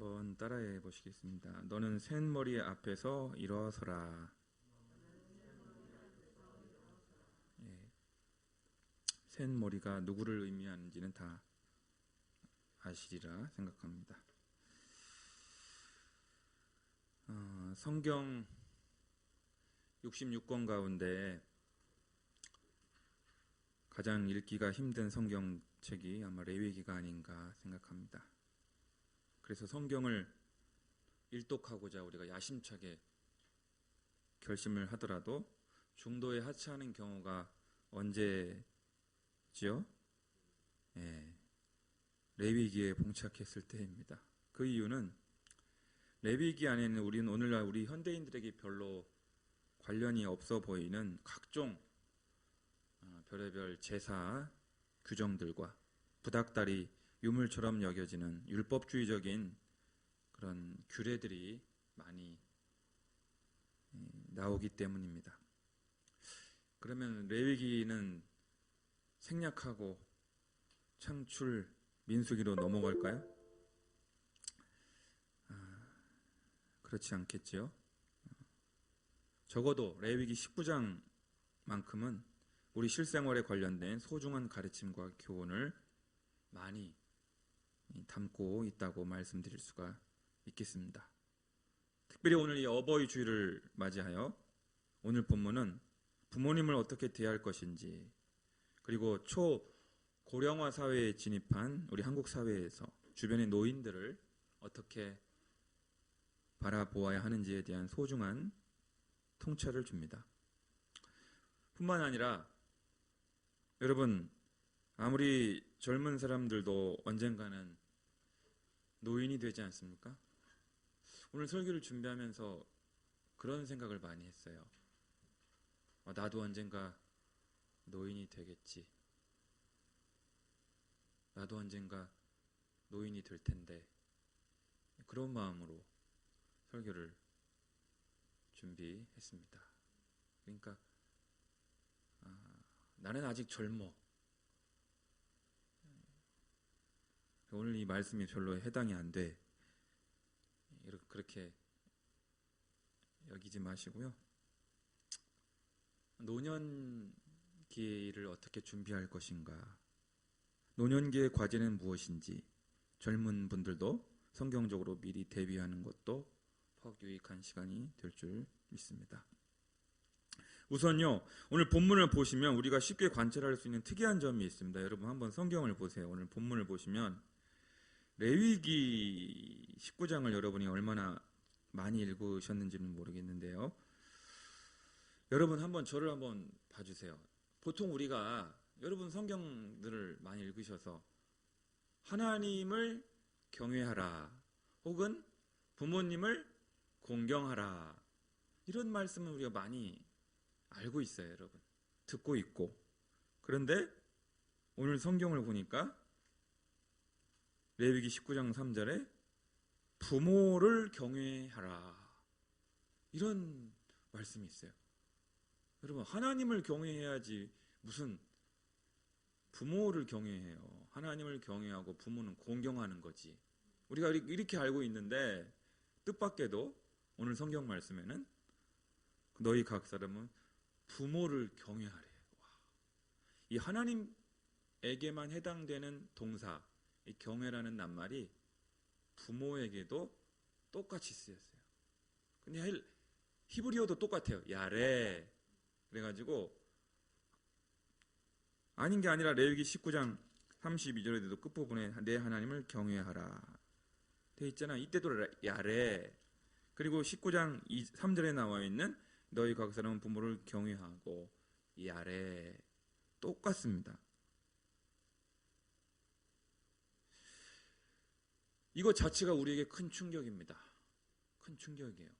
한번 따라해 보시겠습니다. 너는 샌머리 앞에서 일어서라. 예, 샌머리가 누구를 의미하는지는 다 아시리라 생각합니다. 성경 66권 가운데 가장 읽기가 힘든 성경책이 아마 레위기가 아닌가 생각합니다. 그래서 성경을 일독하고자 우리가 야심차게 결심을 하더라도 중도에 하차하는 경우가 언제지요? 예, 레위기에 봉착했을 때입니다. 그 이유는 레위기 안에는 우리는 오늘날 우리 현대인들에게 별로 관련이 없어 보이는 각종 별의별 제사 규정들과 부닥다리 유물처럼 여겨지는 율법주의적인 그런 규례들이 많이 나오기 때문입니다. 그러면 레위기는 생략하고 창출 민수기로 넘어갈까요? 그렇지 않겠지요. 적어도 레위기 19장만큼은 우리 실생활에 관련된 소중한 가르침과 교훈을 많이 담고 있다고 말씀드릴 수가 있겠습니다. 특별히 오늘 이 어버이 주일을 맞이하여 오늘 본문은 부모님을 어떻게 대할 것인지, 그리고 초고령화 사회에 진입한 우리 한국 사회에서 주변의 노인들을 어떻게 바라보아야 하는지에 대한 소중한 통찰을 줍니다. 뿐만 아니라 여러분, 아무리 젊은 사람들도 언젠가는 노인이 되지 않습니까? 오늘 설교를 준비하면서 그런 생각을 많이 했어요. 나도 언젠가 노인이 되겠지. 나도 언젠가 노인이 될 텐데. 그런 마음으로 설교를 준비했습니다. 그러니까 나는 아직 젊어. 오늘 이 말씀이 별로 해당이 안 돼. 그렇게 여기지 마시고요. 노년기를 어떻게 준비할 것인가, 노년기의 과제는 무엇인지 젊은 분들도 성경적으로 미리 대비하는 것도 퍽 유익한 시간이 될 줄 믿습니다. 우선요, 오늘 본문을 보시면 우리가 쉽게 관찰할 수 있는 특이한 점이 있습니다. 여러분 한번 성경을 보세요. 오늘 본문을 보시면 레위기 19장을 여러분이 얼마나 많이 읽으셨는지는 모르겠는데요. 여러분 한번 저를 한번 봐주세요. 보통 우리가 여러분 성경들을 많이 읽으셔서 하나님을 경외하라 혹은 부모님을 공경하라 이런 말씀을 우리가 많이 알고 있어요. 여러분 듣고 있고, 그런데 오늘 성경을 보니까 레위기 19장 3절에 부모를 경외하라 이런 말씀이 있어요. 여러분 하나님을 경외해야지 무슨 부모를 경외해요. 하나님을 경외하고 부모는 공경하는 거지. 우리가 이렇게 알고 있는데 뜻밖에도 오늘 성경 말씀에는 너희 각 사람은 부모를 경외하래. 이 하나님에게만 해당되는 동사, 이 경외라는 낱말이 부모에게도 똑같이 쓰였어요. 근데 히브리어도 똑같아요. 야레. 그래가지고 아닌 게 아니라 레위기 19장 32절에도 끝부분에 내 하나님을 경외하라 돼 있잖아. 이때도 야레. 그리고 19장 3절에 나와 있는 너희 각 사람은 부모를 경외하고 야레 똑같습니다. 이거 자체가 우리에게 큰 충격입니다. 큰 충격이에요.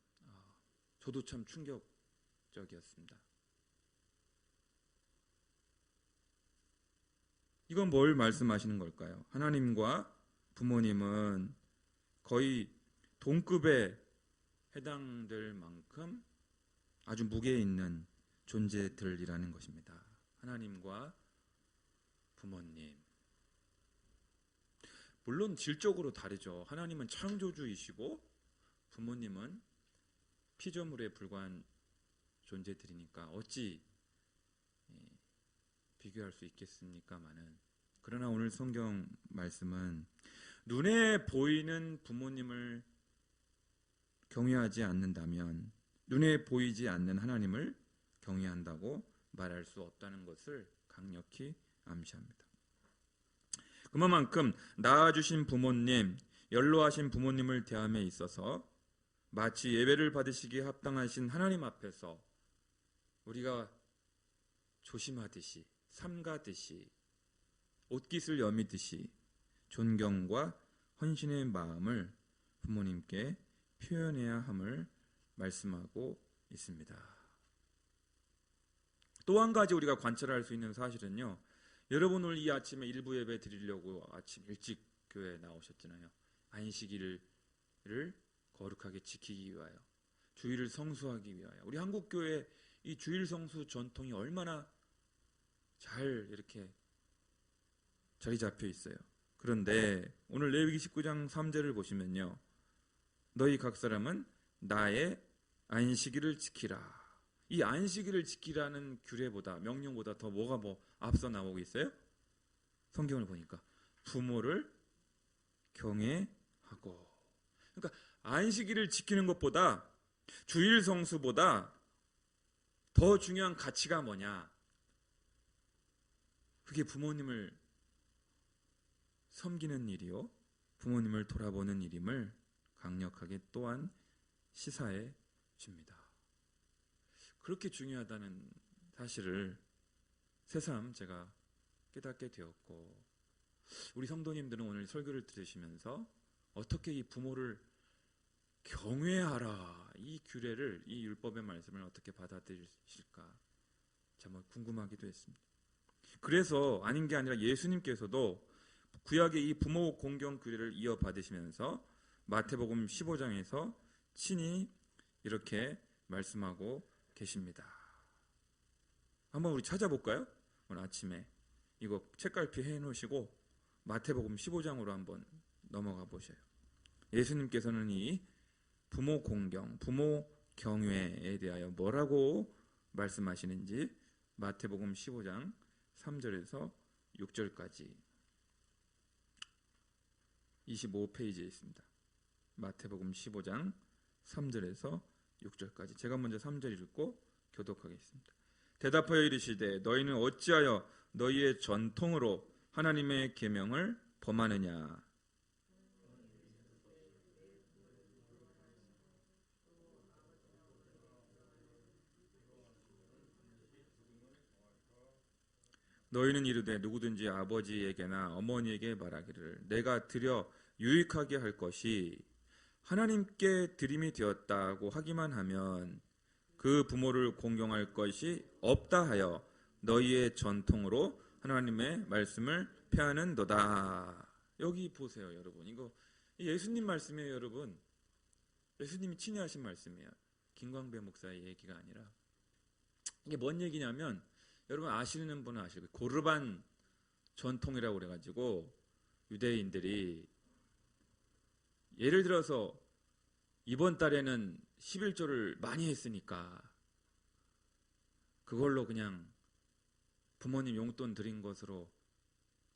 저도 참 충격적이었습니다. 이건 뭘 말씀하시는 걸까요? 하나님과 부모님은 거의 동급에 해당될 만큼 아주 무게 있는 존재들이라는 것입니다. 하나님과 부모님. 물론 질적으로 다르죠. 하나님은 창조주이시고 부모님은 피조물에 불과한 존재들이니까 어찌 비교할 수 있겠습니까마는, 그러나 오늘 성경 말씀은 눈에 보이는 부모님을 경외하지 않는다면 눈에 보이지 않는 하나님을 경외한다고 말할 수 없다는 것을 강력히 암시합니다. 그만큼 낳아주신 부모님, 연로하신 부모님을 대함에 있어서 마치 예배를 받으시기에 합당하신 하나님 앞에서 우리가 조심하듯이, 삼가듯이, 옷깃을 여미듯이 존경과 헌신의 마음을 부모님께 표현해야 함을 말씀하고 있습니다. 또 한 가지 우리가 관찰할 수 있는 사실은요, 여러분 오늘 이 아침에 일부 예배 드리려고 아침 일찍 교회에 나오셨잖아요. 안식일을 거룩하게 지키기 위하여, 주일을 성수하기 위하여. 우리 한국교회 이 주일 성수 전통이 얼마나 잘 이렇게 자리 잡혀 있어요. 그런데 오늘 레위기 19장 3절을 보시면요, 너희 각 사람은 나의 안식일을 지키라. 이 안식일을 지키라는 규례보다, 명령보다 더 뭐가 앞서 나오고 있어요? 성경을 보니까 부모를 경외하고. 그러니까 안식일을 지키는 것보다, 주일 성수보다 더 중요한 가치가 뭐냐? 그게 부모님을 섬기는 일이요, 부모님을 돌아보는 일임을 강력하게 또한 시사해 줍니다. 그렇게 중요하다는 사실을 새삼 제가 깨닫게 되었고, 우리 성도님들은 오늘 설교를 들으시면서 어떻게 이 부모를 경외하라, 이 규례를, 이 율법의 말씀을 어떻게 받아들이실까 정말 궁금하기도 했습니다. 그래서 아닌 게 아니라 예수님께서도 구약의 이 부모 공경 규례를 이어받으시면서 마태복음 15장에서 친히 이렇게 말씀하고 계십니다. 한번 우리 찾아볼까요? 오늘 아침에 이거 책갈피 해놓으시고 마태복음 15장으로 한번 넘어가 보셔요. 예수님께서는 이 부모 공경, 부모 경외에 대하여 뭐라고 말씀하시는지 마태복음 15장 3절에서 6절까지 25페이지에 있습니다. 마태복음 15장 3절에서 6절까지 제가 먼저 3절 읽고 교독하겠습니다. 대답하여 이르시되 너희는 어찌하여 너희의 전통으로 하나님의 계명을 범하느냐? 너희는 이르되 누구든지 아버지에게나 어머니에게 말하기를 내가 드려 유익하게 할 것이 하나님께 드림이 되었다고 하기만 하면 그 부모를 공경할 것이 없다 하여 너희의 전통으로 하나님의 말씀을 폐하는도다. 여기 보세요, 여러분. 이거 예수님 말씀이에요, 여러분. 예수님이 친히 하신 말씀이에요. 김광배 목사의 얘기가 아니라. 이게 뭔 얘기냐면, 여러분 아시는 분은 아실 거예요. 고르반 전통이라고 그래가지고 유대인들이 예를 들어서 이번 달에는 11조를 많이 했으니까 그걸로 그냥 부모님 용돈 드린 것으로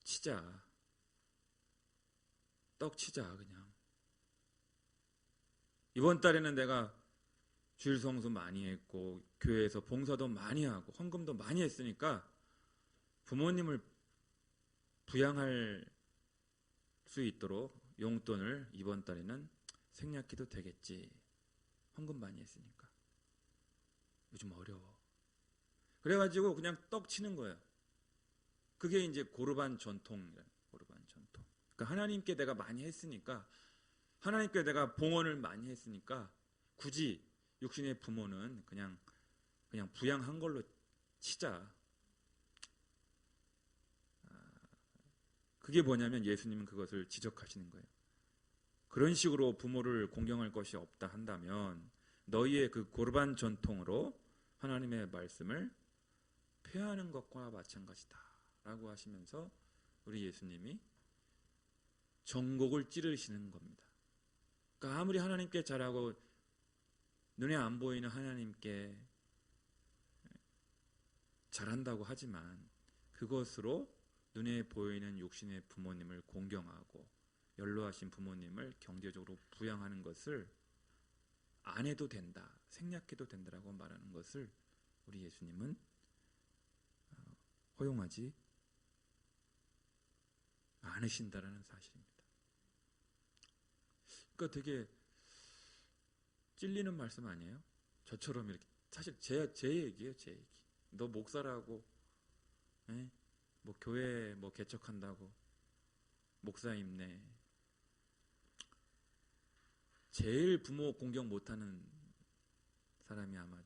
치자. 떡 치자 그냥. 이번 달에는 내가 주일 성수 많이 했고 교회에서 봉사도 많이 하고 헌금도 많이 했으니까 부모님을 부양할 수 있도록 용돈을 이번 달에는 생략해도 되겠지. 헌금 많이 했으니까. 요즘 어려워. 그래가지고 그냥 떡 치는 거예요. 그게 이제 고르반 전통이에요. 고르반 전통. 그러니까 하나님께 내가 많이 했으니까, 하나님께 내가 봉헌을 많이 했으니까 굳이 육신의 부모는 그냥 부양한 걸로 치자. 그게 뭐냐면 예수님은 그것을 지적하시는 거예요. 그런 식으로 부모를 공경할 것이 없다 한다면 너희의 그 고르반 전통으로 하나님의 말씀을 폐하는 것과 마찬가지다 라고 하시면서 우리 예수님이 정곡을 찌르시는 겁니다. 그러니까 아무리 하나님께 잘하고 눈에 안 보이는 하나님께 잘한다고 하지만 그것으로 눈에 보이는 육신의 부모님을 공경하고 연로하신 부모님을 경제적으로 부양하는 것을 안 해도 된다, 생략해도 된다라고 말하는 것을 우리 예수님은 허용하지 않으신다라는 사실입니다. 그러니까 되게 찔리는 말씀 아니에요? 저처럼 이렇게 사실 제 얘기예요, 제 얘기. 너 목사라고, 에? 뭐 교회 뭐 개척한다고 목사임네. 제일 부모 공경 못하는 사람이 아마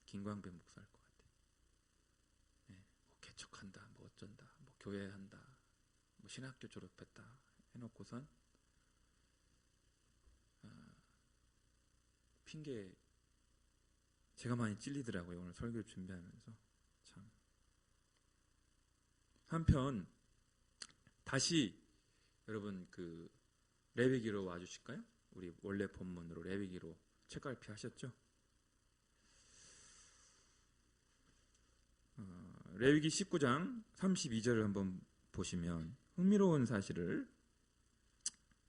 김광배 목사일 것 같아요. 네, 뭐 개척한다, 뭐 어쩐다, 뭐 교회 한다, 뭐 신학교 졸업했다 해놓고선 핑계 제가 많이 찔리더라고요. 오늘 설교 준비하면서 참. 한편 다시 여러분 그 레위기로 와주실까요? 우리 원래 본문으로 레위기로 책갈피 하셨죠? 레위기 19장 32절을 한번 보시면 흥미로운 사실을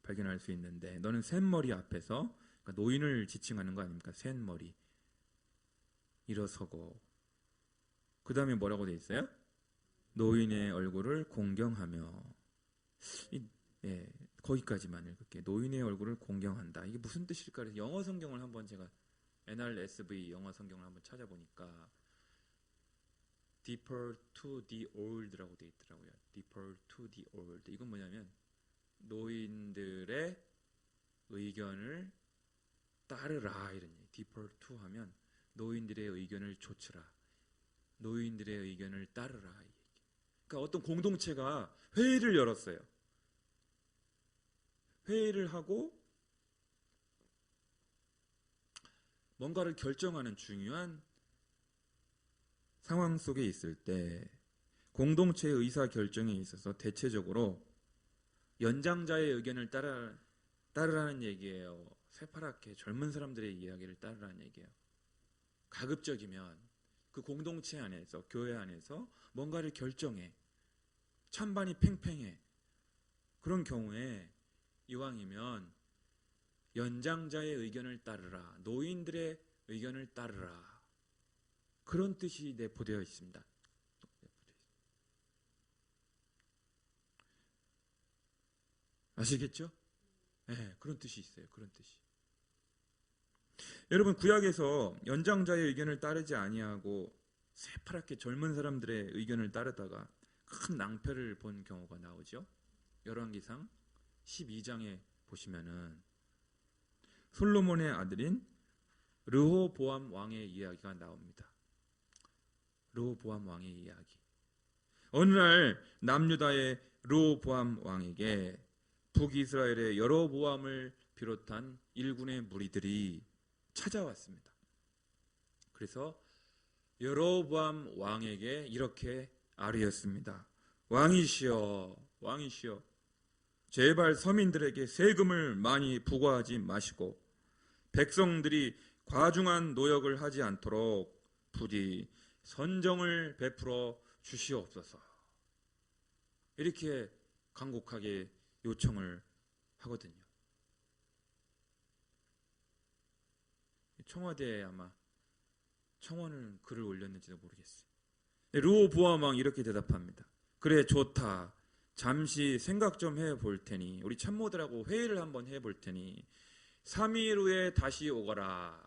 발견할 수 있는데, 너는 셋머리 앞에서, 그러니까 노인을 지칭하는 거 아닙니까? 셋머리 일어서고, 그 다음에 뭐라고 돼 있어요? 노인의 얼굴을 공경하며. 예, 거기까지만 읽을게요. 노인의 얼굴을 공경한다. 이게 무슨 뜻일까? 그래서 영어 성경을 한번 제가 NRSV 영어 성경을 한번 찾아보니까 defer to the old라고 돼 있더라고요. defer to the old. 이건 뭐냐면 노인들의 의견을 따르라 이런 얘기. defer to 하면 노인들의 의견을 조치라, 노인들의 의견을 따르라 이 얘기. 그러니까 어떤 공동체가 회의를 열었어요. 회의를 하고 뭔가를 결정하는 중요한 상황 속에 있을 때 공동체의 의사 결정에 있어서 대체적으로 연장자의 의견을 따르라는 얘기예요. 새파랗게 젊은 사람들의 이야기를 따르라는 얘기예요. 가급적이면 그 공동체 안에서, 교회 안에서 뭔가를 결정해, 찬반이 팽팽해. 그런 경우에 이왕이면 연장자의 의견을 따르라, 노인들의 의견을 따르라, 그런 뜻이 내포되어 있습니다. 아시겠죠? 네, 그런 뜻이 있어요. 그런 뜻이. 여러분, 구약에서 연장자의 의견을 따르지 아니하고 새파랗게 젊은 사람들의 의견을 따르다가 큰 낭패를 본 경우가 나오죠. 열왕기상 12장에 보시면은 솔로몬의 아들인 르호보암 왕의 이야기가 나옵니다. 르호보암 왕의 이야기. 어느 날 남유다의 르호보암 왕에게 북이스라엘의 여로보암을 비롯한 일군의 무리들이 찾아왔습니다. 그래서 여로보암 왕에게 이렇게 아뢰었습니다. 왕이시여, 왕이시여, 제발 서민들에게 세금을 많이 부과하지 마시고 백성들이 과중한 노역을 하지 않도록 부디 선정을 베풀어 주시옵소서. 이렇게 간곡하게 요청을 하거든요. 청와대에 아마 청원을 글을 올렸는지도 모르겠어요. 르호보암 왕 이렇게 대답합니다. 그래, 좋다. 잠시 생각 좀 해볼 테니, 우리 참모들하고 회의를 한번 해볼 테니 3일 후에 다시 오거라.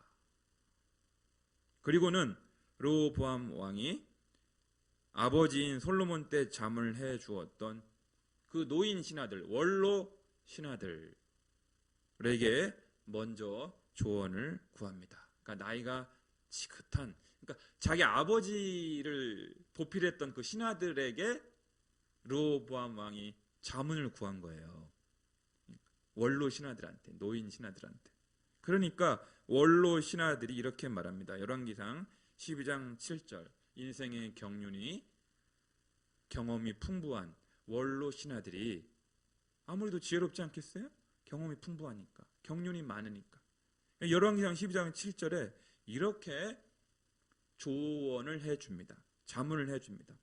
그리고는 르호보암 왕이 아버지인 솔로몬 때 잠을 해 주었던 그 노인 신하들, 원로 신하들에게 먼저 조언을 구합니다. 그러니까 나이가 지긋한, 그러니까 자기 아버지를 보필했던 그 신하들에게 르호보암 왕이 자문을 구한 거예요. 원로 신하들한테, 노인 신하들한테. 그러니까 원로 신하들이 이렇게 말합니다. 열왕기상 12장 7절. 인생의 경륜이, 경험이 풍부한 원로 신하들이 아무래도 지혜롭지 않겠어요? 경험이 풍부하니까, 경륜이 많으니까. 열왕기상 12장 7절에 이렇게 조언을 해줍니다. 자문을 해줍니다.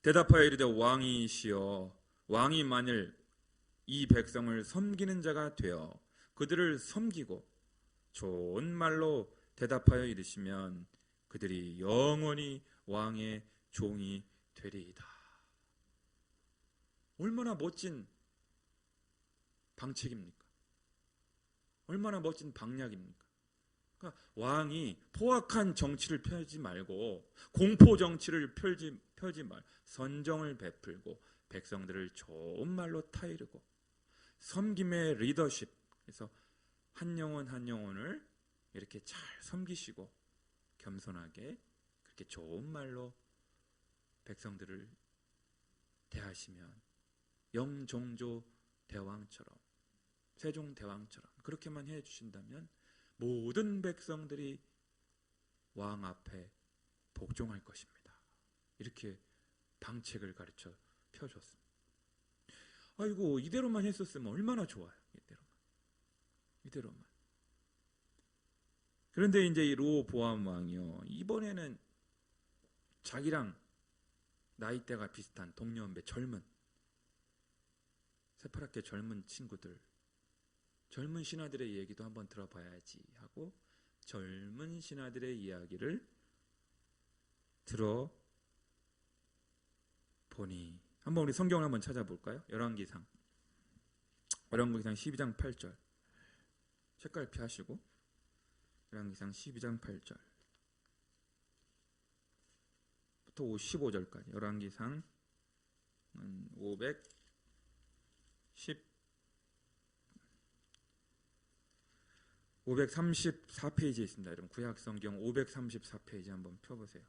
대답하여 이르되 왕이시여, 왕이 만일 이 백성을 섬기는 자가 되어 그들을 섬기고 좋은 말로 대답하여 이르시면 그들이 영원히 왕의 종이 되리이다. 얼마나 멋진 방책입니까? 얼마나 멋진 방략입니까? 그러니까 왕이 포악한 정치를 펴지 말고 공포 정치를 펴지 말, 선정을 베풀고 백성들을 좋은 말로 타이르고 섬김의 리더십, 그래서 한 영혼 한 영혼을 이렇게 잘 섬기시고 겸손하게 그렇게 좋은 말로 백성들을 대하시면 영종조 대왕처럼, 세종 대왕처럼 그렇게만 해주신다면 모든 백성들이 왕 앞에 복종할 것입니다. 이렇게 방책을 가르쳐 펴줬습니다. 아이고, 이대로만 했었으면 얼마나 좋아요. 이대로만. 그런데 이제 이 르호보암 왕이요, 이번에는 자기랑 나이대가 비슷한 동년배 젊은 새파랗게 젊은 친구들, 젊은 신하들의 얘기도 한번 들어봐야지 하고 젊은 신하들의 이야기를 들어보니, 한번 우리 성경을 한번 찾아볼까요? 열왕기상 12장 8절 색깔 피하시고 열왕기상 12장 8절부터 55절까지 열왕기상 534페이지에 있습니다. 여러분 구약성경 534페이지 한번 펴보세요.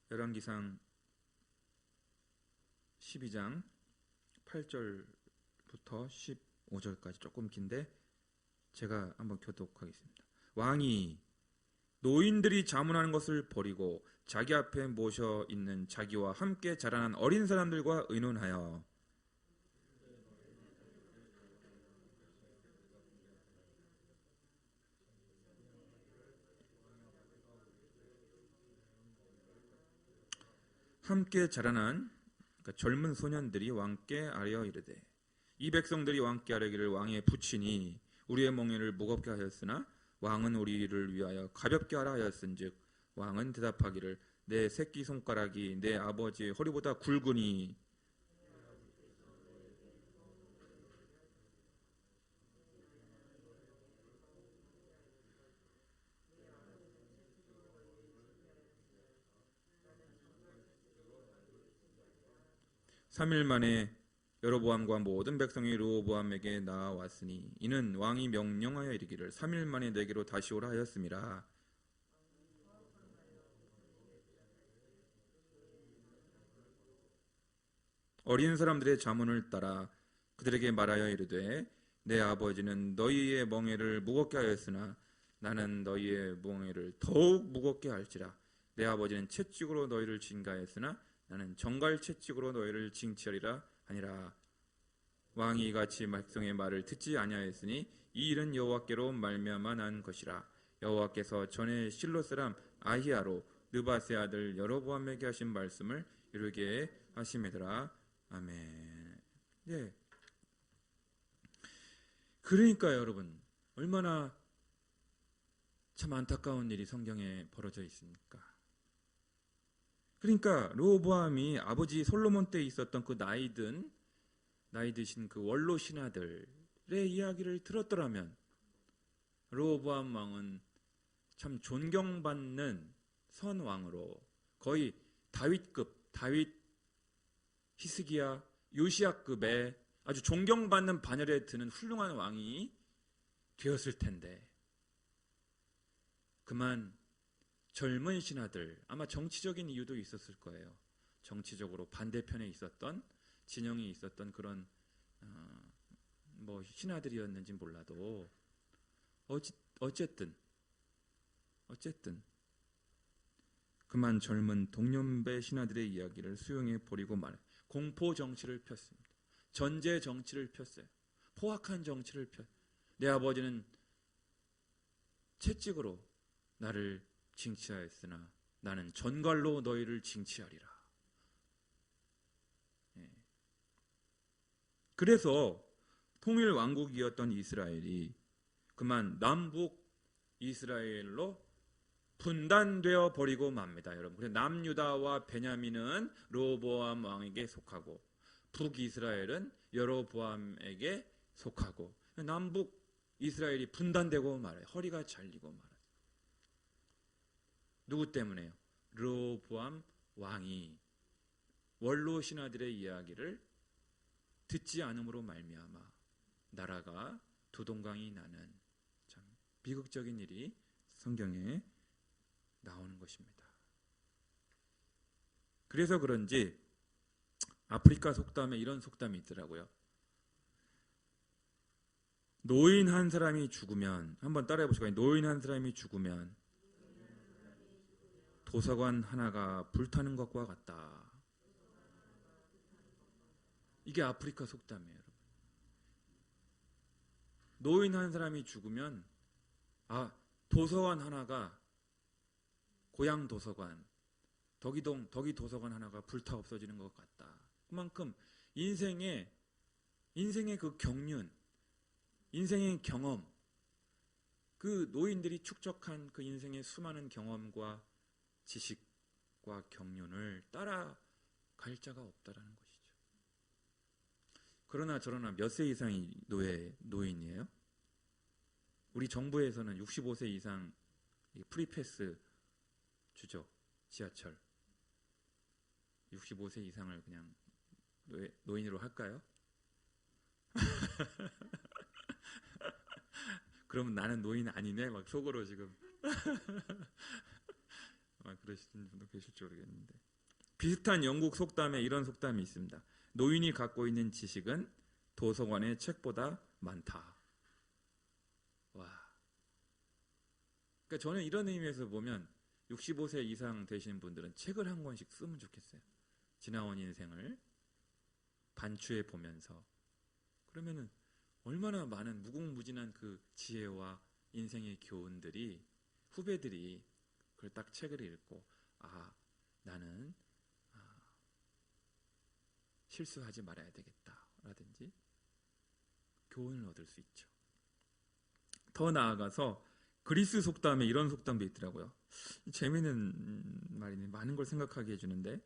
열왕기상 12장 8절부터 15절까지 조금 긴데 제가 한번 교독하겠습니다. 왕이 노인들이 자문하는 것을 버리고 자기 앞에 모셔 있는 자기와 함께 자라난 어린 사람들과 의논하여 함께 자라난, 그러니까 젊은 소년들이 왕께 아뢰어 이르되 이 백성들이 왕께 아뢰기를 왕의 부친이 우리의 멍에를 무겁게 하였으나 왕은 우리를 위하여 가볍게 하라 하였은즉 왕은 대답하기를 내 새끼손가락이 내 아버지의 허리보다 굵으니 삼 일 만에 여로보암과 모든 백성이 르호보암에게 나아왔으니 이는 왕이 명령하여 이르기를 3일 만에 내게로 다시 오라 하였음이라. 어린 사람들의 자문을 따라 그들에게 말하여 이르되 내 아버지는 너희의 멍에를 무겁게 하였으나 나는 너희의 멍에를 더욱 무겁게 할지라. 내 아버지는 채찍으로 너희를 징가했으나 나는 정갈 채찍으로 너희를 징치하리라 하니라. 왕이 이같이 백성의 말을 듣지 아니하였으니 이 일은 여호와께로 말미암아 난 것이라. 여호와께서 전에 실로 사람 아히야로 느바세 아들 여로보암에게 하신 말씀을 이루게 하심이더라. 아멘. 예. 그러니까요, 여러분, 얼마나 참 안타까운 일이 성경에 벌어져 있습니까? 그러니까 르호보암이 아버지 솔로몬 때 있었던 그 나이 드신 그 원로 신하들의 이야기를 들었더라면 르호보암 왕은 참 존경받는 선왕으로 거의 다윗급, 다윗, 히스기야, 요시야급의 아주 존경받는 반열에 드는 훌륭한 왕이 되었을 텐데 그만 젊은 신하들, 아마 정치적인 이유도 있었을 거예요. 정치적으로 반대편에 있었던 진영이 있었던 그런 신하들이었는지 몰라도 어쨌든 그만 젊은 동년배 신하들의 이야기를 수용해 버리고 말해 공포 정치를 폈습니다. 전제 정치를 폈어요. 포악한 정치를 폈. 내 아버지는 채찍으로 나를 징치하였으나 나는 전갈로 너희를 징치하리라. 그래서 통일 왕국이었던 이스라엘이 그만 남북 이스라엘로 분단되어 버리고 맙니다, 여러분. 그래서 남유다와 베냐민은 르호보암 왕에게 속하고 북이스라엘은 여로보암에게 속하고 남북 이스라엘이 분단되고 말아요. 허리가 잘리고 말아요. 누구 때문에요? 르호보암 왕이 원로 신하들의 이야기를 듣지 않음으로 말미암아 나라가 두동강이 나는 참 비극적인 일이 성경에 나오는 것입니다. 그래서 그런지 아프리카 속담에 이런 속담이 있더라고요. 노인 한 사람이 죽으면, 한번 따라해 보실까요? 노인 한 사람이 죽으면 도서관 하나가 불타는 것과 같다. 이게 아프리카 속담이에요, 여러분. 노인 한 사람이 죽으면 도서관 하나가, 고향 도서관, 덕이 도서관 하나가 불타 없어지는 것 같다. 그만큼 인생의 그 경륜, 인생의 경험, 그 노인들이 축적한 그 인생의 수많은 경험과 지식과 경륜을 따라갈 자가 없다라는 것이죠. 그러나 저러나 몇 세 이상이 노인이에요? 우리 정부에서는 65세 이상 프리패스 주죠. 지하철 65세 이상을 그냥 노인으로 할까요? 그러면 나는 노인 아니네 막 속으로 지금 그러시는 분도 계실지 모르겠는데, 비슷한 영국 속담에 이런 속담이 있습니다. 노인이 갖고 있는 지식은 도서관의 책보다 많다. 와. 그러니까 저는 이런 의미에서 보면 65세 이상 되신 분들은 책을 한 권씩 쓰면 좋겠어요. 지나온 인생을 반추해 보면서. 그러면은 얼마나 많은 무궁무진한 그 지혜와 인생의 교훈들이, 후배들이 그걸 딱 책을 읽고 나는 실수하지 말아야 되겠다 라든지 교훈을 얻을 수 있죠. 더 나아가서 그리스 속담에 이런 속담도 있더라고요. 재미있는 말이네. 많은 걸 생각하게 해주는데,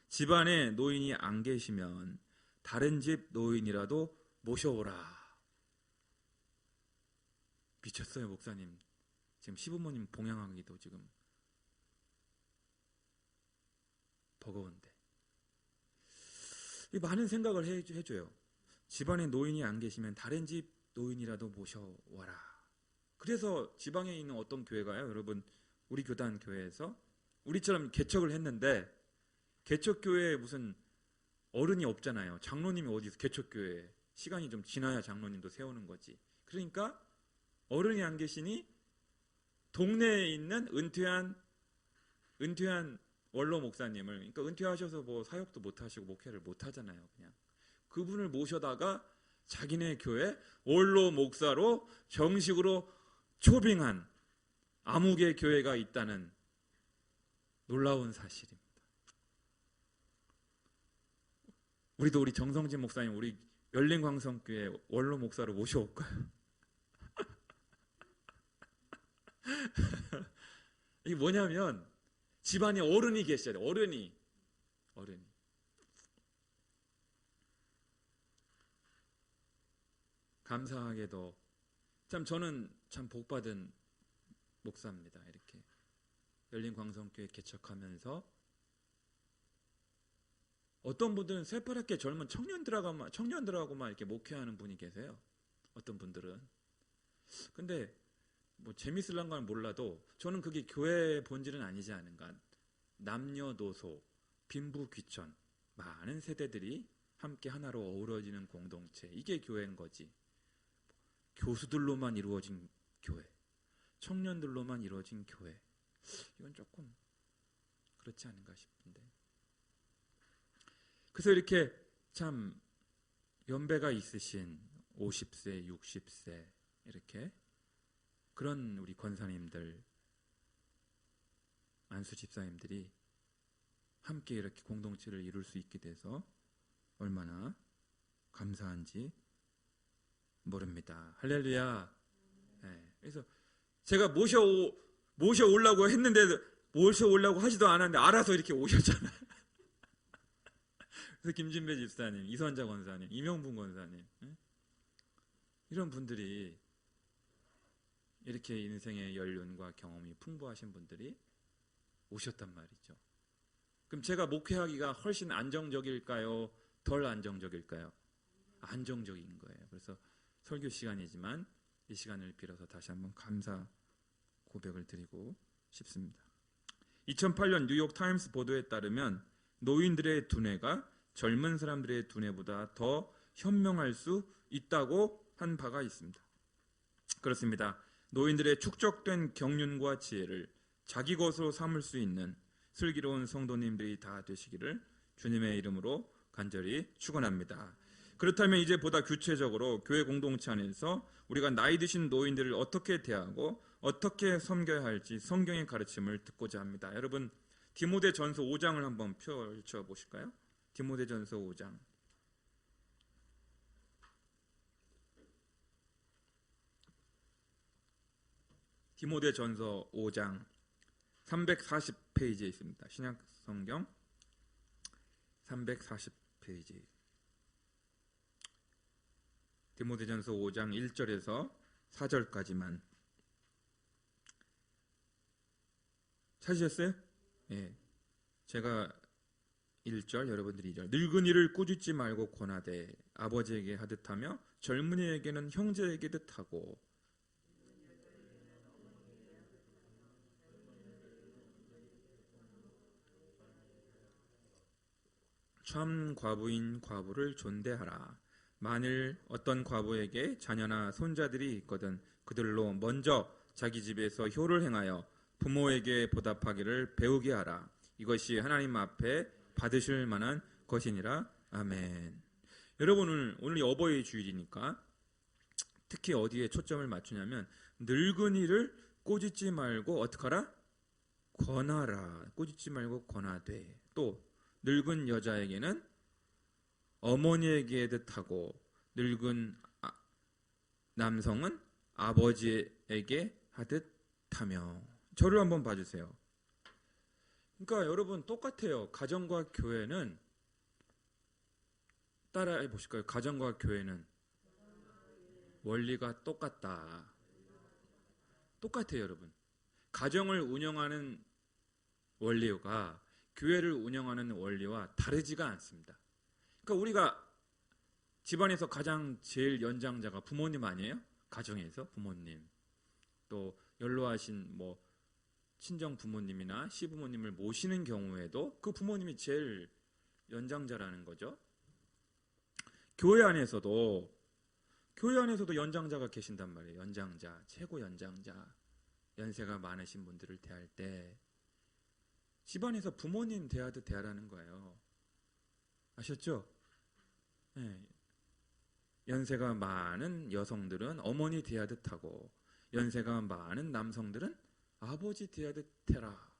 집안에 노인이 안 계시면 다른 집 노인이라도 모셔오라. 미쳤어요, 목사님. 지금 시부모님 봉양하기도 지금 버거운데. 많은 생각을 해줘요. 집안에 노인이 안 계시면 다른 집 노인이라도 모셔와라. 그래서 지방에 있는 어떤 교회가요, 여러분, 우리 교단 교회에서 우리처럼 개척을 했는데, 개척교회에 무슨 어른이 없잖아요. 장로님이 어디서 개척교회에, 시간이 좀 지나야 장로님도 세우는 거지. 그러니까 어른이 안 계시니 동네에 있는 은퇴한 원로 목사님을, 그러니까 은퇴하셔서 뭐 사역도 못 하시고 목회를 못 하잖아요. 그냥 그분을 모셔다가 자기네 교회 원로 목사로 정식으로 초빙한 암흑의 교회가 있다는 놀라운 사실입니다. 우리도 우리 정성진 목사님, 우리 열린광성교회 원로 목사로 모셔올까요? 이게 뭐냐면 집안에 어른이 계셔야 돼요. 어른이. 감사하게도 참 저는 참 복받은 목사입니다. 이렇게 열린광성교회 개척하면서 어떤 분들은 새파랗게 젊은 청년들하고만 이렇게 목회하는 분이 계세요. 어떤 분들은. 근데 뭐 재밌을란 건 몰라도 저는 그게 교회의 본질은 아니지 않은가. 남녀노소, 빈부귀천, 많은 세대들이 함께 하나로 어우러지는 공동체, 이게 교회인 거지. 교수들로만 이루어진 교회, 청년들로만 이루어진 교회, 이건 조금 그렇지 않은가 싶은데. 그래서 이렇게 참 연배가 있으신 50세, 60세 이렇게 그런 우리 권사님들, 안수 집사님들이 함께 이렇게 공동체를 이룰 수 있게 돼서 얼마나 감사한지 모릅니다. 할렐루야. 네. 그래서 제가 모셔오려고 했는데 모셔오려고 하지도 않았는데 알아서 이렇게 오셨잖아요. 그래서 김진배 집사님, 이선자 권사님, 이명분 권사님, 이런 분들이 이렇게 인생의 연륜과 경험이 풍부하신 분들이 오셨단 말이죠. 그럼 제가 목회하기가 훨씬 안정적일까요? 덜 안정적일까요? 안정적인 거예요. 그래서 설교 시간이지만 이 시간을 빌어서 다시 한번 감사 고백을 드리고 싶습니다. 2008년 뉴욕 타임스 보도에 따르면 노인들의 두뇌가 젊은 사람들의 두뇌보다 더 현명할 수 있다고 한 바가 있습니다. 그렇습니다. 노인들의 축적된 경륜과 지혜를 자기 것으로 삼을 수 있는 슬기로운 성도님들이 다 되시기를 주님의 이름으로 간절히 축원합니다. 그렇다면 이제 보다 구체적으로 교회 공동체 안에서 우리가 나이 드신 노인들을 어떻게 대하고 어떻게 섬겨야 할지 성경의 가르침을 듣고자 합니다. 여러분, 디모데전서 5장을 한번 펼쳐 보실까요? 디모데전서 5장. 디모데전서 5장 340페이지에 있습니다. 신약 성경 340페이지. 디모데전서 5장 1절에서 4절까지만. 찾으셨어요? 예. 제가 1절, 여러분들이 2절. 늙은이를 꾸짖지 말고 권하되 아버지에게 하듯하며 젊은이에게는 형제에게 듯하고 참 과부인 과부를 존대하라. 만일 어떤 과부에게 자녀나 손자들이 있거든 그들로 먼저 자기 집에서 효를 행하여 부모에게 보답하기를 배우게 하라. 이것이 하나님 앞에 받으실 만한 것이니라. 아멘. 여러분, 오늘 어버이 주일이니까 특히 어디에 초점을 맞추냐면 늙은이를 꾸짖지 말고 어떡하라? 권하라. 꾸짖지 말고 권하되. 또 늙은 여자에게는 어머니에게 듯하고 늙은 남성은 아버지에게 하듯하며. 저를 한번 봐주세요. 그러니까 여러분 똑같아요. 가정과 교회는 따라해 보실까요? 가정과 교회는 원리가 똑같다. 똑같아요, 여러분. 가정을 운영하는 원리가 교회를 운영하는 원리와 다르지가 않습니다. 그러니까 우리가 집안에서 가장 제일 연장자가 부모님 아니에요? 가정에서 부모님. 또 연로하신 친정 부모님이나 시부모님을 모시는 경우에도 그 부모님이 제일 연장자라는 거죠. 교회 안에서도 연장자가 계신단 말이에요. 연장자, 최고 연장자. 연세가 많으신 분들을 대할 때 집안에서 부모님 대하듯 대하라는 거예요. 아셨죠? 네. 연세가 많은 여성들은 어머니 대하듯 하고 연세가 많은 남성들은 아버지 대하듯 해라.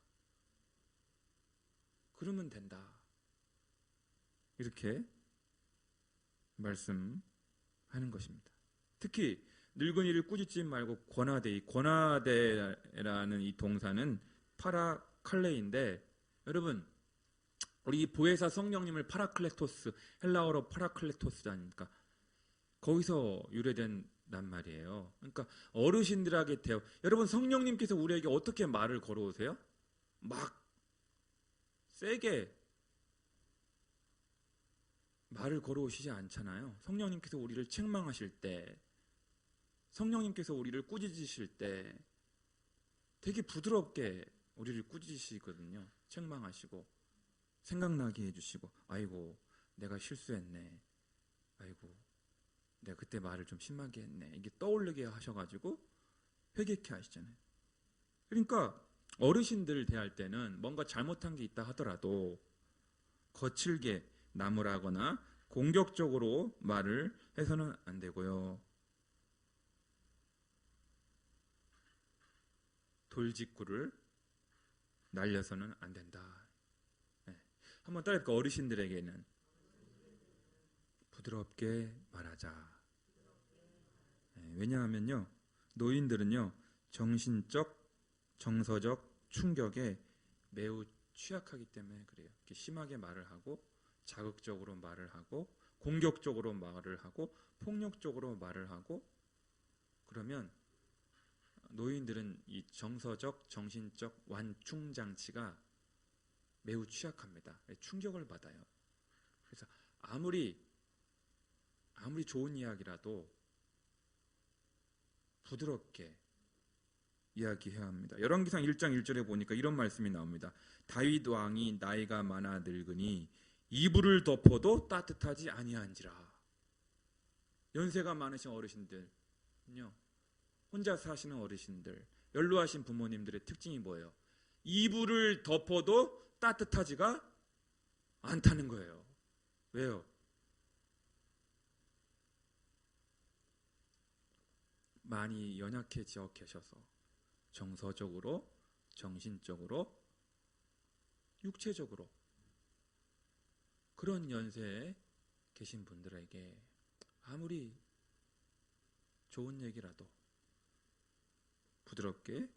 그러면 된다. 이렇게 말씀하는 것입니다. 특히 늙은이를 꾸짖지 말고 권하되. 이 권하되라는 이 동사는 파라칼레인데, 여러분 우리 보혜사 성령님을 파라클레토스, 헬라어로 파라클레토스 아닙니까? 거기서 유래된단 말이에요. 그러니까 어르신들에게 여러분 성령님께서 우리에게 어떻게 말을 걸어오세요? 막 세게 말을 걸어오시지 않잖아요. 성령님께서 우리를 책망하실 때, 성령님께서 우리를 꾸짖으실 때 되게 부드럽게 우리를 꾸짖으시거든요. 책망하시고 생각나게 해주시고, 아이고 내가 실수했네, 아이고 내가 그때 말을 좀 심하게 했네, 이게 떠오르게 하셔가지고 회개케 하시잖아요. 그러니까 어르신들 대할 때는 뭔가 잘못한 게 있다 하더라도 거칠게 나무라거나 공격적으로 말을 해서는 안 되고요. 돌직구를 날려서는 안 된다. 네. 한번 따라해볼까? 어르신들에게는 부드럽게 말하자. 네. 왜냐하면요, 노인들은요, 정신적, 정서적 충격에 매우 취약하기 때문에 그래요. 이렇게 심하게 말을 하고, 자극적으로 말을 하고, 공격적으로 말을 하고, 폭력적으로 말을 하고, 그러면 노인들은 이 정서적, 정신적 완충 장치가 매우 취약합니다. 충격을 받아요. 그래서 아무리 좋은 이야기라도 부드럽게 이야기해야 합니다. 열왕기상 1장 1절에 보니까 이런 말씀이 나옵니다. 다윗 왕이 나이가 많아 늙으니 이불을 덮어도 따뜻하지 아니한지라. 연세가 많으신 어르신들요, 혼자 사시는 어르신들, 연로하신 부모님들의 특징이 뭐예요? 이불을 덮어도 따뜻하지가 않다는 거예요. 왜요? 많이 연약해져 계셔서 정서적으로, 정신적으로, 육체적으로 그런 연세에 계신 분들에게 아무리 좋은 얘기라도 부드럽게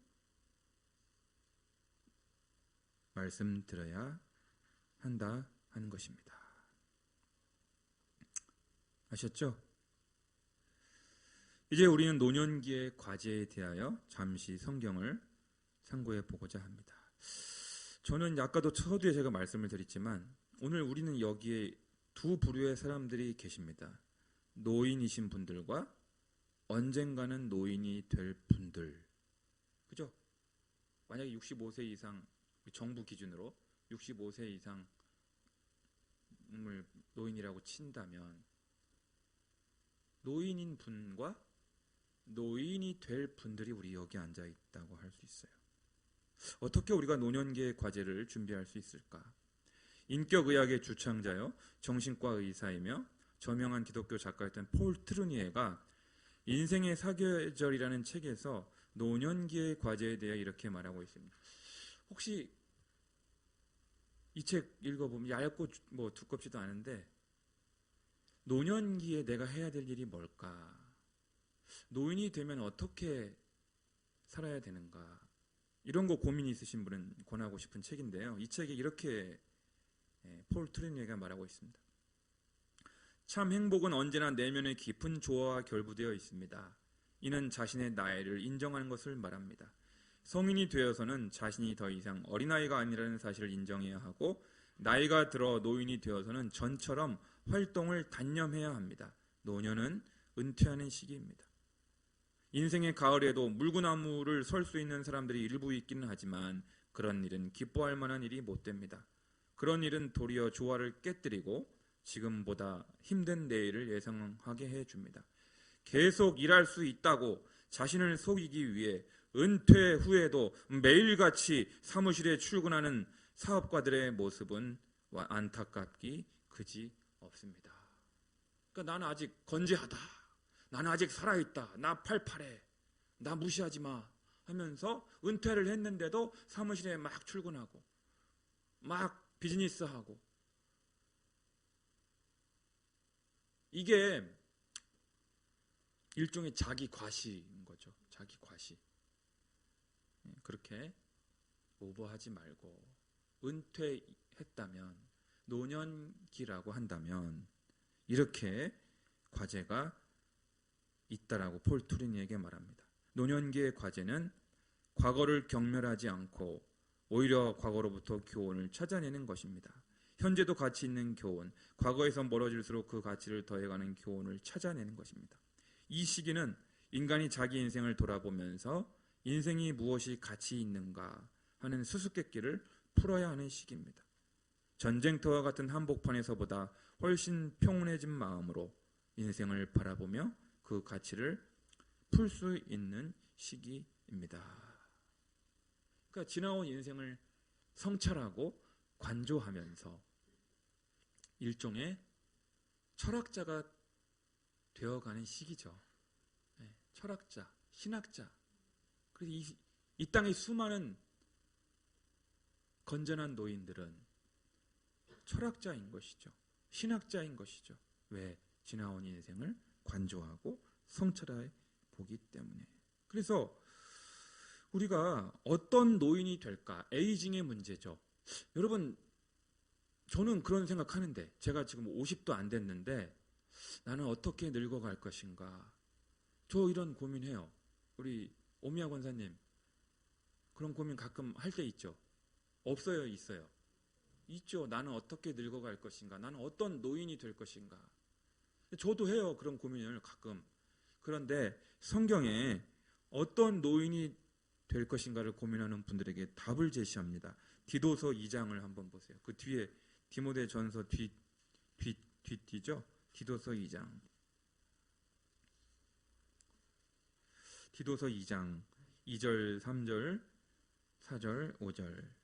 말씀드려야 한다 하는 것입니다. 아셨죠? 이제 우리는 노년기의 과제에 대하여 잠시 성경을 참고해 보고자 합니다. 저는 아까도 서두에 제가 말씀을 드렸지만 오늘 우리는 여기에 두 부류의 사람들이 계십니다. 노인이신 분들과 언젠가는 노인이 될 분들. 그죠? 만약에 65세 이상, 정부 기준으로 65세 이상을 노인이라고 친다면 노인인 분과 노인이 될 분들이 우리 여기 앉아 있다고 할 수 있어요. 어떻게 우리가 노년기의 과제를 준비할 수 있을까? 인격의학의 주창자요, 정신과 의사이며 저명한 기독교 작가였던 폴 트루니에가 인생의 사계절이라는 책에서 노년기의 과제에 대해 이렇게 말하고 있습니다. 혹시 이 책 읽어보면 얇고 두껍지도 않은데 노년기에 내가 해야 될 일이 뭘까? 노인이 되면 어떻게 살아야 되는가? 이런 거 고민이 있으신 분은 권하고 싶은 책인데요. 이 책에 이렇게 폴 트루니에가 말하고 있습니다. 참 행복은 언제나 내면의 깊은 조화와 결부되어 있습니다. 이는 자신의 나이를 인정하는 것을 말합니다. 성인이 되어서는 자신이 더 이상 어린아이가 아니라는 사실을 인정해야 하고 나이가 들어 노인이 되어서는 전처럼 활동을 단념해야 합니다. 노년은 은퇴하는 시기입니다. 인생의 가을에도 물구나무를 설 수 있는 사람들이 일부 있기는 하지만 그런 일은 기뻐할 만한 일이 못 됩니다. 그런 일은 도리어 조화를 깨뜨리고 지금보다 힘든 내일을 예상하게 해줍니다. 계속 일할 수 있다고 자신을 속이기 위해 은퇴 후에도 매일같이 사무실에 출근하는 사업가들의 모습은 안타깝기 그지 없습니다. 그러니까 나는 아직 건재하다, 나는 아직 살아있다, 나 팔팔해, 나 무시하지 마 하면서 은퇴를 했는데도 사무실에 막 출근하고 막 비즈니스하고, 이게 일종의 자기 과시인 거죠. 자기 과시. 그렇게 오버하지 말고 은퇴했다면, 노년기라고 한다면 이렇게 과제가 있다라고 폴 트루니에게 말합니다. 노년기의 과제는 과거를 경멸하지 않고 오히려 과거로부터 교훈을 찾아내는 것입니다. 현재도 가치 있는 교훈, 과거에서 멀어질수록 그 가치를 더해가는 교훈을 찾아내는 것입니다. 이 시기는 인간이 자기 인생을 돌아보면서 인생이 무엇이 가치 있는가 하는 수수께끼를 풀어야 하는 시기입니다. 전쟁터와 같은 한복판에서보다 훨씬 평온해진 마음으로 인생을 바라보며 그 가치를 풀 수 있는 시기입니다. 그러니까 지나온 인생을 성찰하고 관조하면서 일종의 철학자가 되어가는 시기죠. 네, 철학자, 신학자. 그래서 이 땅의 수많은 건전한 노인들은 철학자인 것이죠. 신학자인 것이죠. 왜? 지나온 인생을 관조하고 성찰해 보기 때문에. 그래서 우리가 어떤 노인이 될까? 에이징의 문제죠. 여러분, 저는 그런 생각하는데, 제가 지금 50도 안 됐는데 나는 어떻게 늙어갈 것인가? 저 이런 고민해요. 우리 오미야 권사님, 그런 고민 가끔 할 때 있죠? 없어요? 있어요? 있죠. 나는 어떻게 늙어갈 것인가? 나는 어떤 노인이 될 것인가? 저도 해요. 그런 고민을 가끔. 그런데 성경에 어떤 노인이 될 것인가를 고민하는 분들에게 답을 제시합니다. 디도서 2장을 한번 보세요. 그 뒤에 디모데전서 뒤죠? 디도서 2장. 디도서 2장 2절, 3절, 4절, 5절.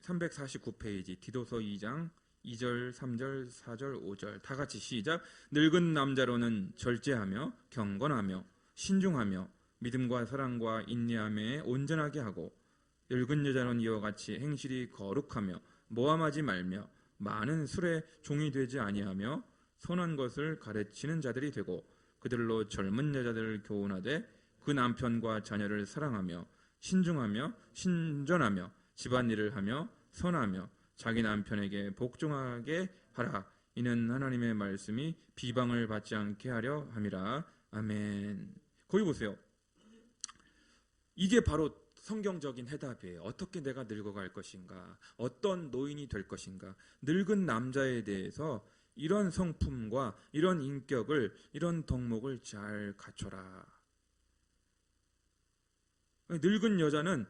(349페이지) 디도서 2장 2절, 3절, 4절, 5절 다 같이 시작. 늙은 남자로는 절제하며 경건하며 신중하며 믿음과 사랑과 인내함에 온전하게 하고 늙은 여자는 이와 같이 행실이 거룩하며 모함하지 말며 많은 술에 종이 되지 아니하며 선한 것을 가르치는 자들이 되고 그들로 젊은 여자들을 교훈하되 그 남편과 자녀를 사랑하며 신중하며 신전하며 집안일을 하며 선하며 자기 남편에게 복종하게 하라. 이는 하나님의 말씀이 비방을 받지 않게 하려 함이라. 아멘. 거기 보세요. 이게 바로 성경적인 해답이에요. 어떻게 내가 늙어갈 것인가? 어떤 노인이 될 것인가? 늙은 남자에 대해서 이런 성품과 이런 인격을, 이런 덕목을 잘 갖춰라. 늙은 여자는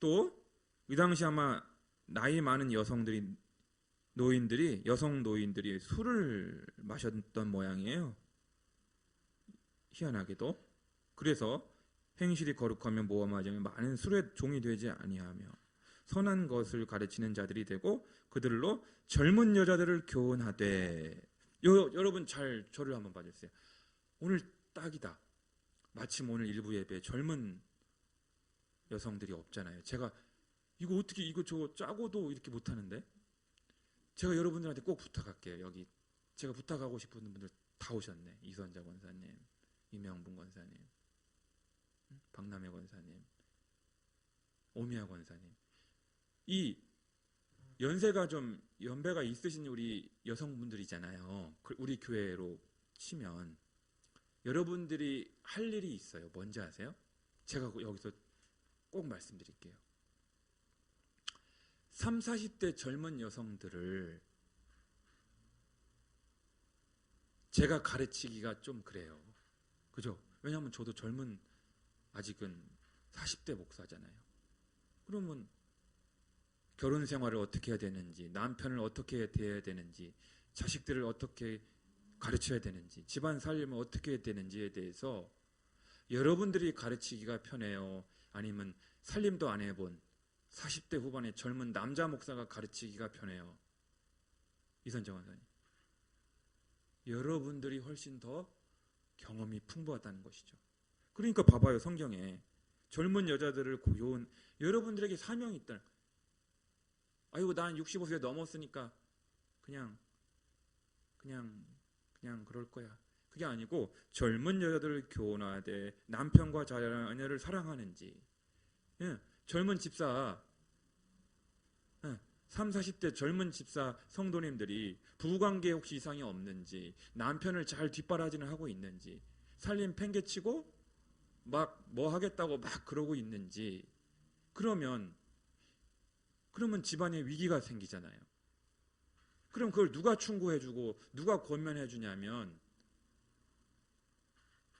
또 이 당시 아마 나이 많은 여성 노인들이 술을 마셨던 모양이에요. 희한하게도. 그래서 행실이 거룩하며 모함하지 않으며 많은 술에 종이 되지 아니하며 선한 것을 가르치는 자들이 되고 그들로 젊은 여자들을 교훈하되. 여러분 잘 저를 한번 봐주세요. 오늘 딱이다. 마침 오늘 일부 예배에 젊은 여성들이 없잖아요. 제가 이거 어떻게 이거 저거 짜고도 이렇게 못하는데, 제가 여러분들한테 꼭 부탁할게요. 여기 제가 부탁하고 싶은 분들 다 오셨네. 이선자 권사님, 이명분 권사님, 박남혜 권사님, 오미야 권사님. 이 연세가 좀 연배가 있으신 우리 여성분들이잖아요. 우리 교회로 치면 여러분들이 할 일이 있어요. 뭔지 아세요? 제가 여기서 꼭 말씀드릴게요. 30, 40대 젊은 여성들을 제가 가르치기가 좀 그래요. 그죠? 왜냐하면 저도 아직은 40대 목사잖아요. 그러면 결혼 생활을 어떻게 해야 되는지, 남편을 어떻게 대해야 되는지, 자식들을 어떻게 가르쳐야 되는지, 집안 살림을 어떻게 해야 되는지에 대해서 여러분들이 가르치기가 편해요? 아니면 살림도 안 해본 40대 후반의 젊은 남자 목사가 가르치기가 편해요? 이선정 원사님, 여러분들이 훨씬 더 경험이 풍부하다는 것이죠. 그러니까 봐봐요. 성경에 젊은 여자들을 고요한, 여러분들에게 사명이 있다. 아이고 난 65세 넘었으니까 그냥 그럴 거야. 그게 아니고 젊은 여자들을 교훈하되 남편과 자녀를 사랑하는지. 젊은 집사, 30, 40대 젊은 집사 성도님들이 부부관계에 혹시 이상이 없는지, 남편을 잘 뒷바라지는 하고 있는지, 살림 팽개치고 막 뭐 하겠다고 막 그러고 있는지. 그러면 집안에 위기가 생기잖아요. 그럼 그걸 누가 충고해주고 누가 권면해주냐면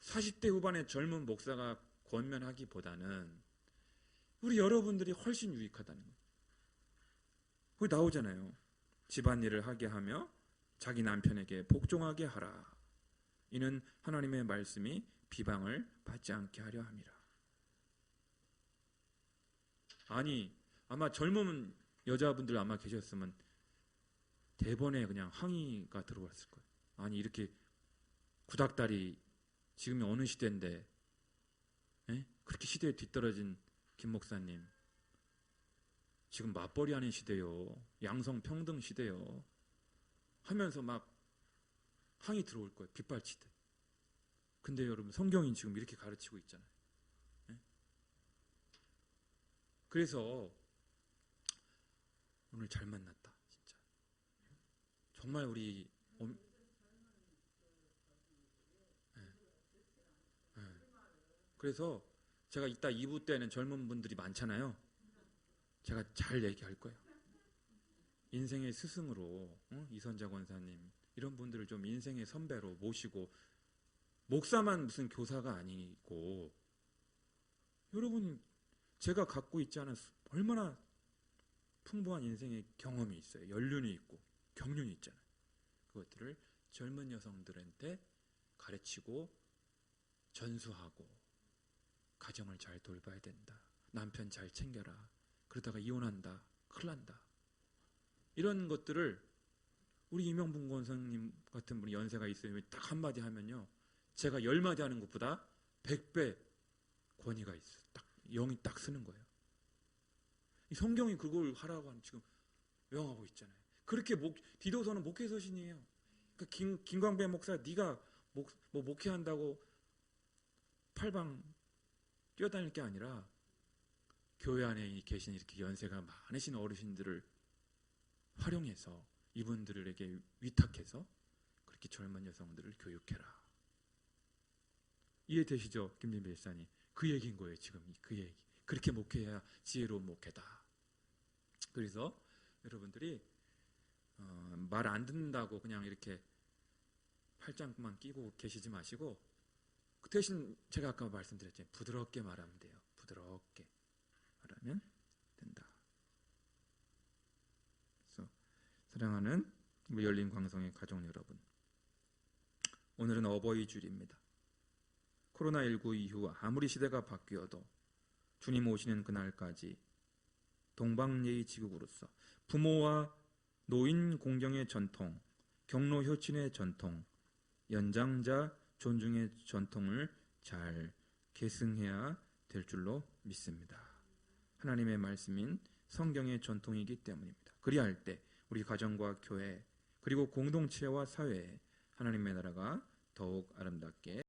40대 후반의 젊은 목사가 권면하기보다는 우리 여러분들이 훨씬 유익하다는 거예요. 거기 나오잖아요. 집안일을 하게 하며 자기 남편에게 복종하게 하라. 이는 하나님의 말씀이 비방을 받지 않게 하려 함이라. 아니, 아마 젊은 여자분들 아마 계셨으면 대번에 그냥 항의가 들어왔을 거예요. 아니, 이렇게 구닥다리, 지금이 어느 시대인데, 그렇게 시대에 뒤떨어진 김 목사님, 지금 맞벌이 하는 시대요, 양성평등 시대요 하면서 막 항의 들어올 거예요. 빗발치듯. 근데 여러분, 성경이 지금 이렇게 가르치고 있잖아요. 그래서 오늘 잘 만났다, 진짜. 정말 우리 그래서 제가 이따 2부 때는 젊은 분들이 많잖아요. 제가 잘 얘기할 거예요. 인생의 스승으로 이선자 권사님 이런 분들을 좀 인생의 선배로 모시고, 목사만 무슨 교사가 아니고, 여러분 제가 갖고 있지 않은 얼마나 풍부한 인생의 경험이 있어요. 연륜이 있고 경륜이 있잖아요. 그것들을 젊은 여성들한테 가르치고 전수하고, 가정을 잘 돌봐야 된다, 남편 잘 챙겨라, 그러다가 이혼한다, 큰일 난다, 이런 것들을 우리 이명분 권사님 같은 분이 연세가 있어요. 딱 한마디 하면요, 제가 10마디 하는 것보다 100배 권위가 있어요. 딱 영이 딱 쓰는 거예요. 이 성경이 그걸 하라고 지금 명하고 있잖아요. 그렇게 디도서는 목회서신이에요. 그러니까 김광배 목사, 네가 목회한다고 팔방 뛰어다닐 게 아니라, 교회 안에 계신 이렇게 연세가 많으신 어르신들을 활용해서 이분들에게 위탁해서 그렇게 젊은 여성들을 교육해라. 이해되시죠, 김진배 일사님? 그 얘기인 거예요. 지금 그 얘기. 그렇게 목회해야 지혜로운 목회다. 그래서 여러분들이 말 안 듣는다고 그냥 이렇게 팔짱만 끼고 계시지 마시고, 그 대신 제가 아까 말씀드렸잖아요. 부드럽게 말하면 돼요. 부드럽게 말하면 된다. 그래서 사랑하는 우리 열린 광성의 가족 여러분, 오늘은 어버이 주일입니다. 코로나19 이후 아무리 시대가 바뀌어도 주님 오시는 그날까지 동방예의 지국으로서 부모와 노인 공경의 전통, 경로 효친의 전통, 연장자 존중의 전통을 잘 계승해야 될 줄로 믿습니다. 하나님의 말씀인 성경의 전통이기 때문입니다. 그리할 때 우리 가정과 교회, 그리고 공동체와 사회에 하나님의 나라가 더욱 아름답게